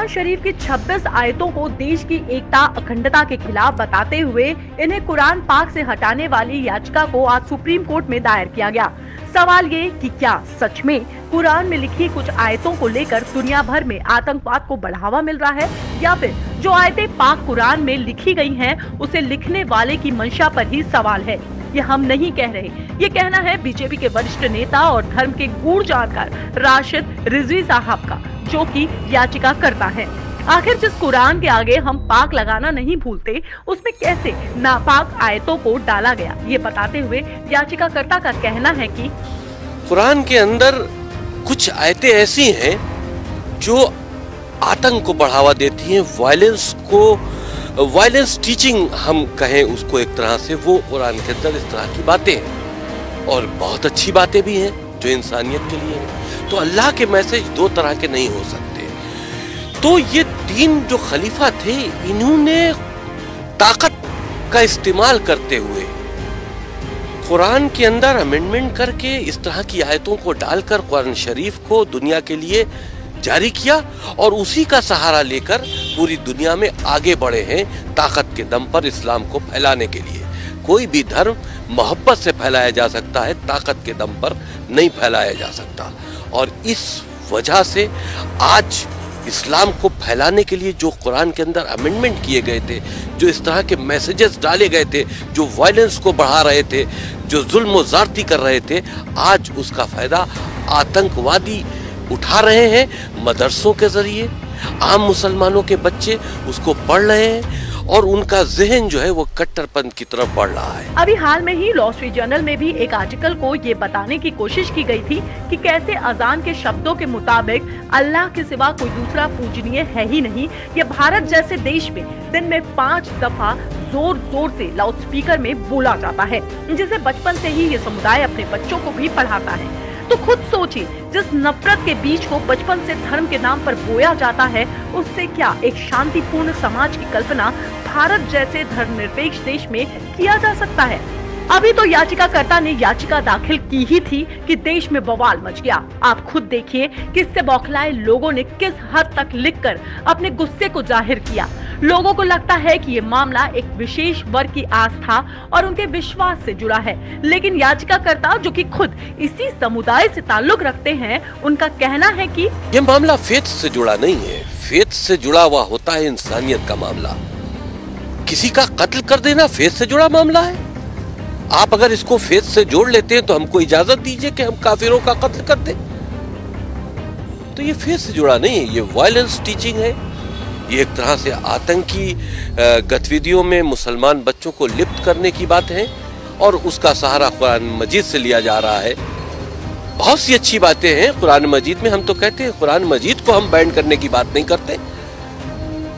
कुरान शरीफ की 26 आयतों को देश की एकता अखंडता के खिलाफ बताते हुए इन्हें कुरान पाक से हटाने वाली याचिका को आज सुप्रीम कोर्ट में दायर किया गया। सवाल ये कि क्या सच में कुरान में लिखी कुछ आयतों को लेकर दुनिया भर में आतंकवाद को बढ़ावा मिल रहा है, या फिर जो आयतें पाक कुरान में लिखी गई हैं उसे लिखने वाले की मंशा पर ही सवाल है। ये हम नहीं कह रहे, ये कहना है बीजेपी के वरिष्ठ नेता और धर्म के गूढ़ जानकार राशिद रिजवी साहब का, जो कि याचिका करता है। आखिर जिस कुरान के आगे हम पाक लगाना नहीं भूलते, उसमें कैसे नापाक आयतों को डाला गया, ये बताते हुए याचिकाकर्ता का कहना है कि कुरान के अंदर कुछ आयतें ऐसी हैं जो आतंक को बढ़ावा देती हैं, वायलेंस टीचिंग हम कहें उसको एक तरह से, वो कुरान के अंदर इस तरह की बातें हैं और बहुत अच्छी बातें भी हैं जो इंसानियत के लिए हैं। तो अल्लाह के मैसेज दो तरह के नहीं हो सकते। तो ये तीन जो खलीफा थे, इन्होंने ताकत का इस्तेमाल करते हुए कुरान के अंदर अमेंडमेंट करके इस तरह की आयतों को डालकर कुरान शरीफ को दुनिया के लिए जारी किया और उसी का सहारा लेकर पूरी दुनिया में आगे बढ़े हैं ताकत के दम पर इस्लाम को फैलाने के लिए। कोई भी धर्म मोहब्बत से फैलाया जा सकता है, ताकत के दम पर नहीं फैलाया जा सकता। और इस वजह से आज इस्लाम को फैलाने के लिए जो कुरान के अंदर अमेंडमेंट किए गए थे, जो इस तरह के मैसेजेस डाले गए थे, जो वायलेंस को बढ़ा रहे थे, जो जुल्म और ज़्यादती कर रहे थे, आज उसका फायदा आतंकवादी उठा रहे हैं। मदरसों के जरिए आम मुसलमानों के बच्चे उसको पढ़ रहे हैं और उनका जहन जो है वो कट्टरपंथ की तरफ बढ़ रहा है। अभी हाल में ही लॉ स्ट्रीट जर्नल में भी एक आर्टिकल को ये बताने की कोशिश की गई थी कि कैसे अजान के शब्दों के मुताबिक अल्लाह के सिवा कोई दूसरा पूजनीय है ही नहीं। ये भारत जैसे देश में दिन में 5 दफा जोर जोर से लाउड स्पीकर में बोला जाता है, जिसे बचपन से ही ये समुदाय अपने बच्चों को भी पढ़ाता है। तो खुद सोचिए, जिस नफरत के बीज को बचपन से धर्म के नाम पर बोया जाता है, उससे क्या एक शांतिपूर्ण समाज की कल्पना भारत जैसे धर्मनिरपेक्ष देश में किया जा सकता है? अभी तो याचिकाकर्ता ने याचिका दाखिल की ही थी कि देश में बवाल मच गया। आप खुद देखिए कि इससे बौखलाए लोगों ने किस हद तक लिखकर अपने गुस्से को जाहिर किया। लोगों को लगता है कि ये मामला एक विशेष वर्ग की आस्था और उनके विश्वास से जुड़ा है, लेकिन याचिकाकर्ता, जो कि खुद इसी समुदाय से ताल्लुक रखते हैं, उनका कहना है कि ये मामला फेथ से जुड़ा नहीं है। फेथ से जुड़ा हुआ होता है इंसानियत का मामला। किसी का कत्ल कर देना फेथ से जुड़ा मामला है? आप अगर इसको फेथ से जोड़ लेते हैं तो हमको इजाजत दीजिए कि हम काफिरों का कत्ल कर दें। तो ये फेथ से जुड़ा नहीं है, ये वायलेंस टीचिंग है। ये एक तरह से आतंकी गतिविधियों में मुसलमान बच्चों को लिप्त करने की बात है और उसका सहारा कुरान मजीद से लिया जा रहा है। बहुत सी अच्छी बातें हैं कुरान मजीद में। हम तो कहते हैं कुरान मजीद को हम बैन करने की बात नहीं करते।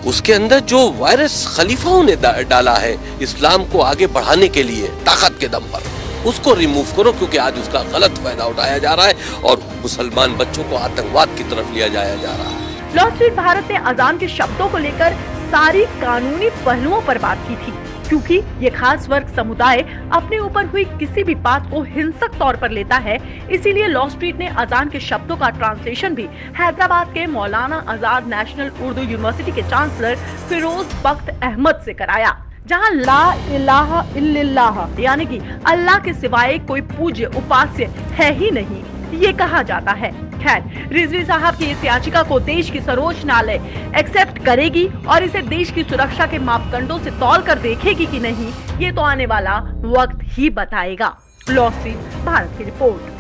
उसके अंदर जो वायरस खलीफाओं ने डाला है इस्लाम को आगे बढ़ाने के लिए ताकत के दम पर, उसको रिमूव करो, क्योंकि आज उसका गलत फायदा उठाया जा रहा है और मुसलमान बच्चों को आतंकवाद की तरफ लिया जाया जा रहा है। लॉ स्ट्रीट भारत ने अजान के शब्दों को लेकर सारी कानूनी पहलुओं पर बात की थी, क्योंकि ये खास वर्ग समुदाय अपने ऊपर हुई किसी भी बात को हिंसक तौर पर लेता है। इसीलिए लॉ स्ट्रीट ने अजान के शब्दों का ट्रांसलेशन भी हैदराबाद के मौलाना आजाद नेशनल उर्दू यूनिवर्सिटी के चांसलर फिरोज बख्त अहमद से कराया, जहां ला इलाहा इल्लल्लाह यानी कि अल्लाह के सिवाय कोई पूज्य उपास्य है ही नहीं, ये कहा जाता है। खैर, रिजवी साहब की इस याचिका को देश की सर्वोच्च न्यायालय एक्सेप्ट करेगी और इसे देश की सुरक्षा के मापदंडों से तौल कर देखेगी कि नहीं, ये तो आने वाला वक्त ही बताएगा। लॉ स्ट्रीट भारत की रिपोर्ट।